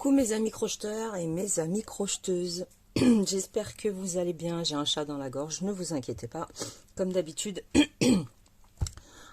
Coucou mes amis crocheteurs et mes amis crocheteuses. J'espère que vous allez bien. J'ai un chat dans la gorge, ne vous inquiétez pas, comme d'habitude.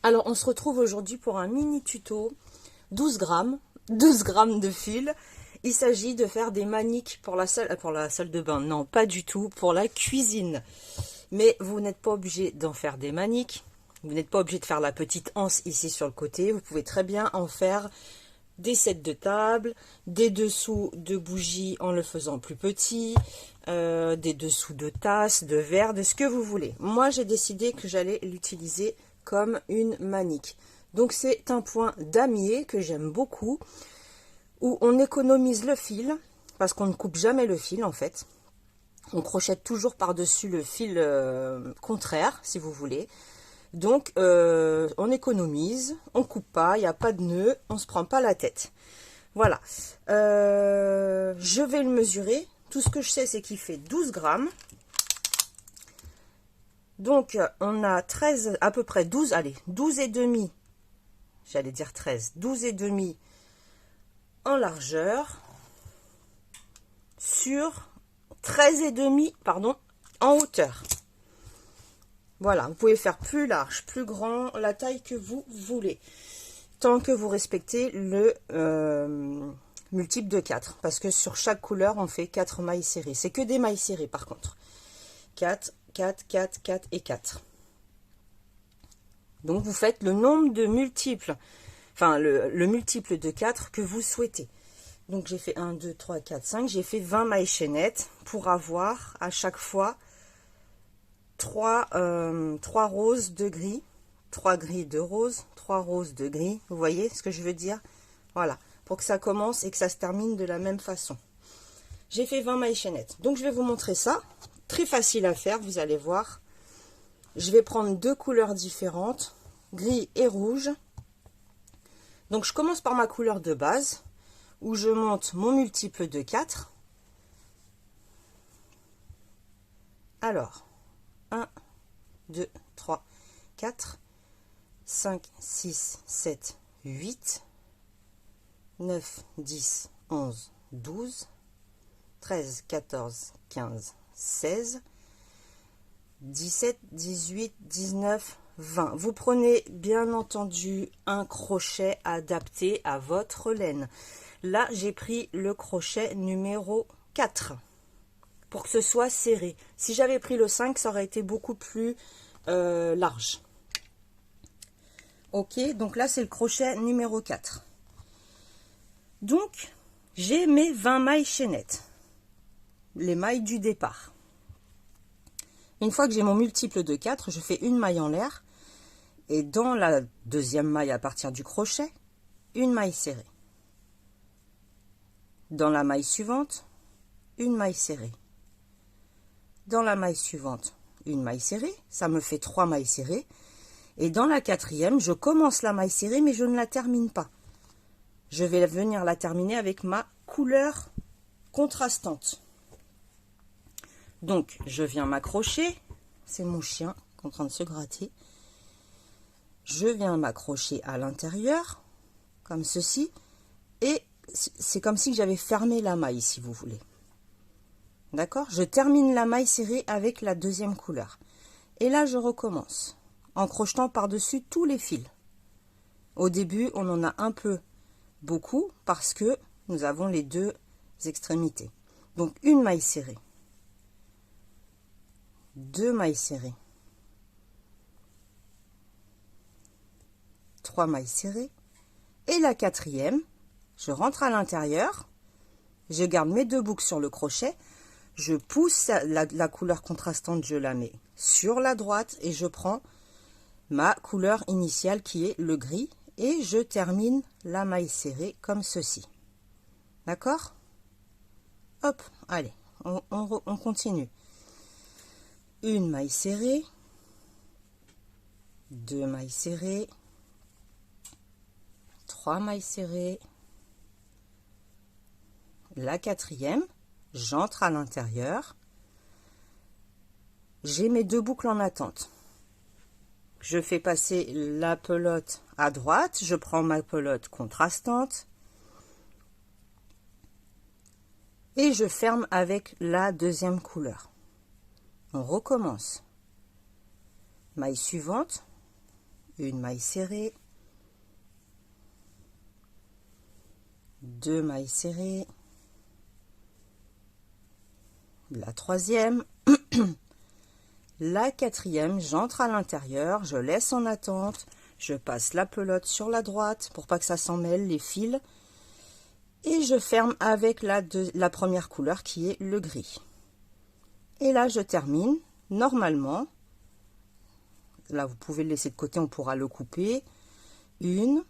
Alors on se retrouve aujourd'hui pour un mini tuto 12 grammes de fil. Il s'agit de faire des maniques pour la salle de bain. Non, pas du tout, pour la cuisine. Mais vous n'êtes pas obligé d'en faire des maniques. Vous n'êtes pas obligé de faire la petite anse ici sur le côté. Vous pouvez très bien en faire des sets de table, des dessous de bougies en le faisant plus petit, des dessous de tasses, de verres, de ce que vous voulez. Moi, j'ai décidé que j'allais l'utiliser comme une manique. Donc, c'est un point damier que j'aime beaucoup, où on économise le fil, parce qu'on ne coupe jamais le fil, en fait. On crochette toujours par-dessus le fil contraire, si vous voulez. Donc, on économise, on coupe pas, il n'y a pas de nœud, on se prend pas la tête. Voilà. Je vais le mesurer. Tout ce que je sais, c'est qu'il fait 12 grammes. Donc, on a 13, à peu près 12, allez, 12 et demi. J'allais dire 13, 12 et demi en largeur sur 13 et demi, pardon, en hauteur. Voilà, vous pouvez faire plus large, plus grand, la taille que vous voulez. Tant que vous respectez le multiple de 4. Parce que sur chaque couleur, on fait 4 mailles serrées. C'est que des mailles serrées par contre. 4, 4, 4, 4 et 4. Donc vous faites le nombre de multiples, enfin le multiple de 4 que vous souhaitez. Donc j'ai fait 1, 2, 3, 4, 5. J'ai fait 20 mailles chaînettes pour avoir à chaque fois 3 roses de gris, 3 gris de rose, 3 roses de gris. Vous voyez ce que je veux dire? Voilà, pour que ça commence et que ça se termine de la même façon. J'ai fait 20 mailles chaînettes. Donc je vais vous montrer ça. Très facile à faire, vous allez voir. Je vais prendre deux couleurs différentes, gris et rouge. Donc je commence par ma couleur de base, où je monte mon multiple de 4. Alors, 1, 2, 3, 4, 5, 6, 7, 8, 9, 10, 11, 12, 13, 14, 15, 16, 17, 18, 19, 20. Vous prenez bien entendu un crochet adapté à votre laine. Là, j'ai pris le crochet numéro 4. Pour que ce soit serré. Si j'avais pris le 5, ça aurait été beaucoup plus large. Ok, donc là, c'est le crochet numéro 4. Donc, j'ai mes 20 mailles chaînettes. Les mailles du départ. Une fois que j'ai mon multiple de 4, je fais une maille en l'air. Et dans la deuxième maille à partir du crochet, une maille serrée. Dans la maille suivante, une maille serrée. Dans la maille suivante, une maille serrée, ça me fait 3 mailles serrées. Et dans la quatrième, je commence la maille serrée, mais je ne la termine pas. Je vais venir la terminer avec ma couleur contrastante. Donc, je viens m'accrocher. C'est mon chien qui est en train de se gratter. Je viens m'accrocher à l'intérieur, comme ceci. Et c'est comme si j'avais fermé la maille, si vous voulez. D'accord? Je termine la maille serrée avec la deuxième couleur. Et là, je recommence en crochetant par-dessus tous les fils. Au début, on en a un peu beaucoup parce que nous avons les deux extrémités. Donc, une maille serrée. Deux mailles serrées. 3 mailles serrées. Et la quatrième, je rentre à l'intérieur. Je garde mes deux boucles sur le crochet. Je pousse la couleur contrastante, je la mets sur la droite et je prends ma couleur initiale qui est le gris et je termine la maille serrée comme ceci. D'accord? Hop, allez, on continue. Une maille serrée, deux mailles serrées, 3 mailles serrées, la quatrième. J'entre à l'intérieur, j'ai mes deux boucles en attente. Je fais passer la pelote à droite, je prends ma pelote contrastante, Et je ferme avec la deuxième couleur. On recommence. Maille suivante, une maille serrée, 2 mailles serrées, la troisième, la quatrième, j'entre à l'intérieur, je laisse en attente, je passe la pelote sur la droite pour pas que ça s'en mêle les fils et je ferme avec la première couleur qui est le gris. Et là je termine normalement. Là vous pouvez le laisser de côté, on pourra le couper. 1,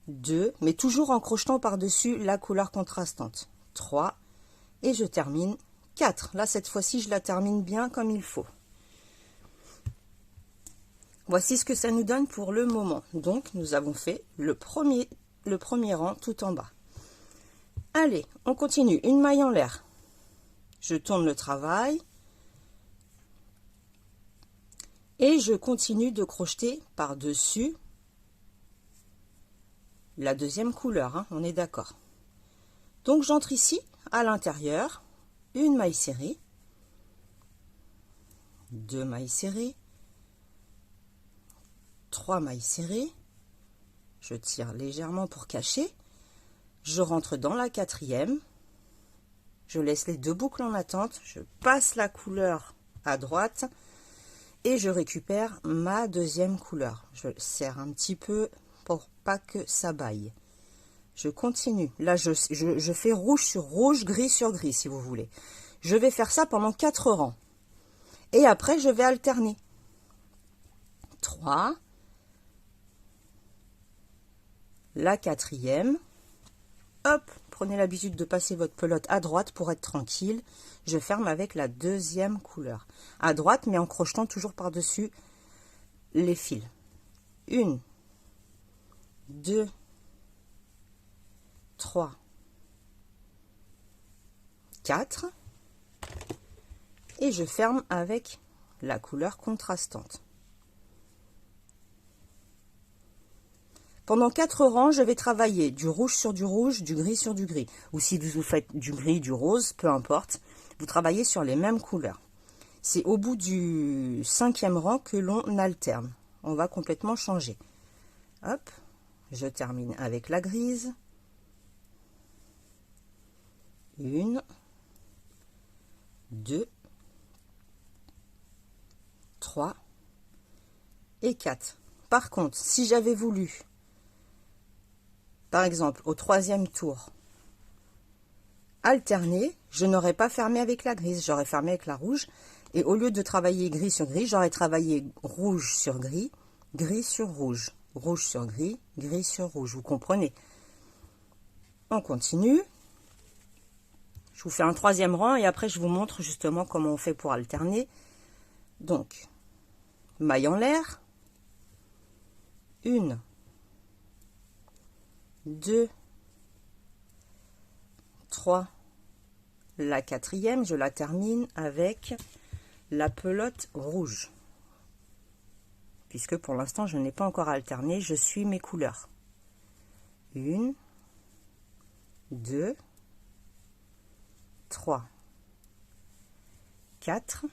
2, mais toujours en crochetant par-dessus la couleur contrastante. 3 et je termine 4. Là cette fois-ci je la termine bien comme il faut. Voici ce que ça nous donne pour le moment. Donc nous avons fait le premier rang tout en bas. Allez, on continue. Une maille en l'air. Je tourne le travail et je continue de crocheter par-dessus la deuxième couleur, hein, on est d'accord. Donc j'entre ici à l'intérieur, une maille serrée, 2 mailles serrées, 3 mailles serrées, je tire légèrement pour cacher, je rentre dans la quatrième, je laisse les 2 boucles en attente, je passe la couleur à droite et je récupère ma deuxième couleur. Je serre un petit peu pour pas que ça baille. Je continue. Là, je fais rouge sur rouge, gris sur gris, si vous voulez. Je vais faire ça pendant 4 rangs. Et après, je vais alterner. 3. La quatrième. Hop, prenez l'habitude de passer votre pelote à droite pour être tranquille. Je ferme avec la deuxième couleur. À droite, mais en crochetant toujours par-dessus les fils. 1, 2, 3, 4. Et je ferme avec la couleur contrastante. Pendant 4 rangs, je vais travailler du rouge sur du rouge, du gris sur du gris. Ou si vous faites du gris, du rose, peu importe, vous travaillez sur les mêmes couleurs. C'est au bout du 5e rang que l'on alterne. On va complètement changer. Hop, je termine avec la grise. 1, 2, 3 et 4. Par contre, si j'avais voulu, par exemple, au 3e tour, alterner, je n'aurais pas fermé avec la grise, j'aurais fermé avec la rouge. Et au lieu de travailler gris sur gris, j'aurais travaillé rouge sur gris, gris sur rouge, rouge sur gris, gris sur rouge. Vous comprenez? On continue. Je vous fais un 3e rang et après je vous montre justement comment on fait pour alterner. Donc, maille en l'air. 1, 2, 3, la quatrième, je la termine avec la pelote rouge. Puisque pour l'instant, je n'ai pas encore alterné, je suis mes couleurs. 1, 2, 3, 4.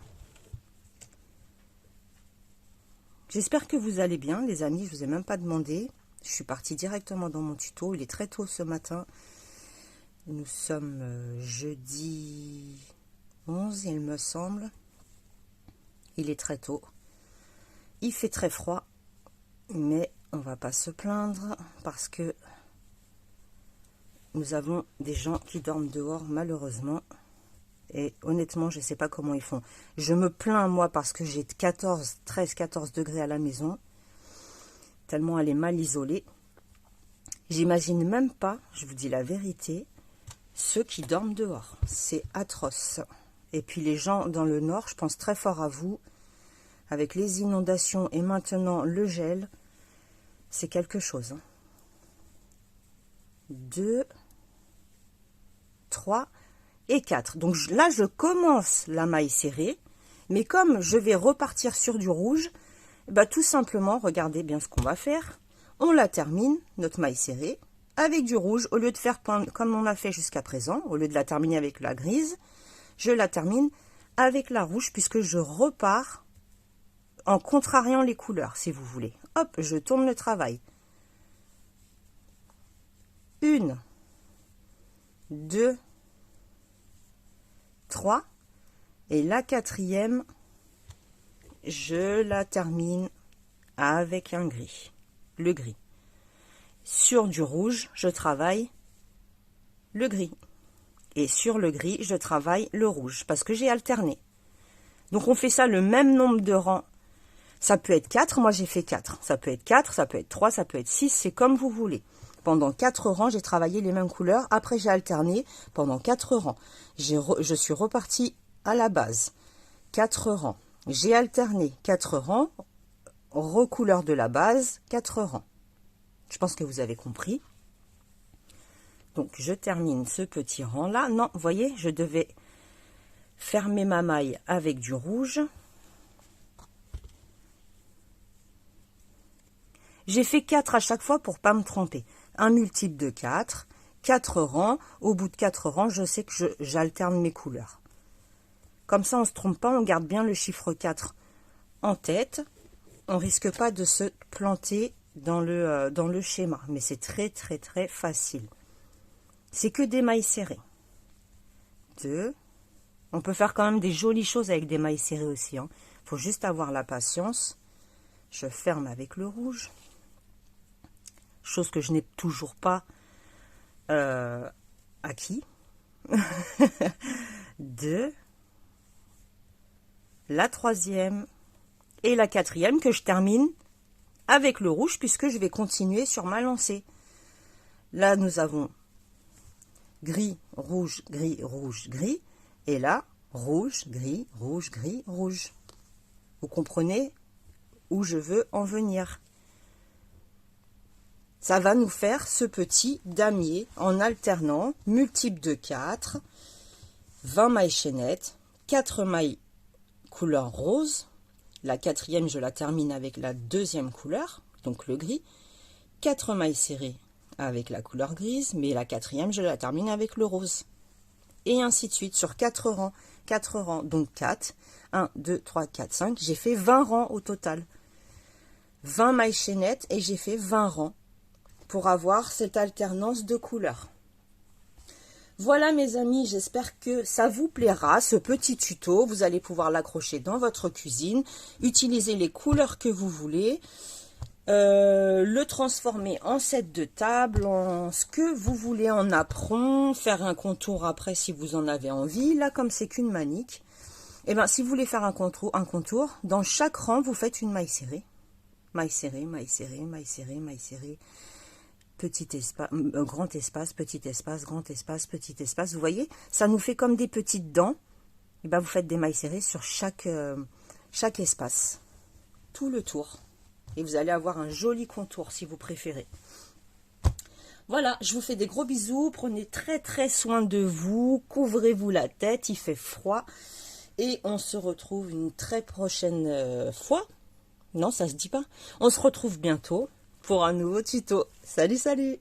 J'espère que vous allez bien, les amis, je ne vous ai même pas demandé. Je suis partie directement dans mon tuto, il est très tôt ce matin. Nous sommes jeudi 11, il me semble. Il est très tôt. Il fait très froid, mais on va pas se plaindre parce que nous avons des gens qui dorment dehors malheureusement. Et honnêtement, je ne sais pas comment ils font. Je me plains moi parce que j'ai 13-14 degrés à la maison. Tellement elle est mal isolée. J'imagine même pas, je vous dis la vérité, ceux qui dorment dehors. C'est atroce. Et puis les gens dans le nord, je pense très fort à vous. Avec les inondations et maintenant le gel, c'est quelque chose. 2, 3 et 4. Donc là, je commence la maille serrée. Mais comme je vais repartir sur du rouge, bah, tout simplement, regardez bien ce qu'on va faire. On la termine, notre maille serrée, avec du rouge. Au lieu de faire comme on a fait jusqu'à présent, au lieu de la terminer avec la grise, je la termine avec la rouge puisque je repars en contrariant les couleurs, si vous voulez. Hop, je tourne le travail. 1, 2, 3. Et la quatrième, je la termine avec un gris, le gris. Sur du rouge, je travaille le gris. Et sur le gris, je travaille le rouge parce que j'ai alterné. Donc on fait ça le même nombre de rangs. Ça peut être 4, moi j'ai fait 4. Ça peut être 4, ça peut être 3, ça peut être 6, c'est comme vous voulez. Pendant 4 rangs, j'ai travaillé les mêmes couleurs. Après, j'ai alterné pendant 4 rangs. Je suis repartie à la base. 4 rangs. J'ai alterné 4 rangs, recouleur de la base, 4 rangs. Je pense que vous avez compris. Donc, je termine ce petit rang-là. Non, vous voyez, je devais fermer ma maille avec du rouge. J'ai fait 4 à chaque fois pour ne pas me tromper. Un multiple de 4, 4 rangs. Au bout de 4 rangs, je sais que j'alterne mes couleurs. Comme ça, on ne se trompe pas, on garde bien le chiffre 4 en tête. On ne risque pas de se planter dans le schéma. Mais c'est très, très, très facile. C'est que des mailles serrées. 2. On peut faire quand même des jolies choses avec des mailles serrées aussi. Il faut juste avoir la patience. Je ferme avec le rouge. Chose que je n'ai toujours pas acquis. 2. La troisième et la quatrième que je termine avec le rouge puisque je vais continuer sur ma lancée. Là, nous avons gris, rouge, gris, rouge, gris. Et là, rouge, gris, rouge, gris, rouge. Vous comprenez où je veux en venir? Ça va nous faire ce petit damier en alternant multiple de 4, 20 mailles chaînettes, 4 mailles couleur rose. La quatrième, je la termine avec la deuxième couleur, donc le gris. 4 mailles serrées avec la couleur grise, mais la quatrième, je la termine avec le rose. Et ainsi de suite sur 4 rangs. 4 rangs, donc 4. 1, 2, 3, 4, 5. J'ai fait 20 rangs au total. 20 mailles chaînettes et j'ai fait 20 rangs pour avoir cette alternance de couleurs. Voilà mes amis, j'espère que ça vous plaira, ce petit tuto. Vous allez pouvoir l'accrocher dans votre cuisine, utiliser les couleurs que vous voulez, le transformer en set de table, en ce que vous voulez, en apron, faire un contour après si vous en avez envie. Là, comme c'est qu'une manique, et ben si vous voulez faire un contour, dans chaque rang, vous faites une maille serrée. Maille serrée, maille serrée, maille serrée, maille serrée. Petit espace, grand espace, petit espace, grand espace, petit espace. Vous voyez, ça nous fait comme des petites dents. Et ben vous faites des mailles serrées sur chaque espace, tout le tour. Et vous allez avoir un joli contour si vous préférez. Voilà, je vous fais des gros bisous. Prenez très très soin de vous. Couvrez-vous la tête, il fait froid. Et on se retrouve une très prochaine fois. Non, ça se dit pas. On se retrouve bientôt pour un nouveau tuto. Salut, salut!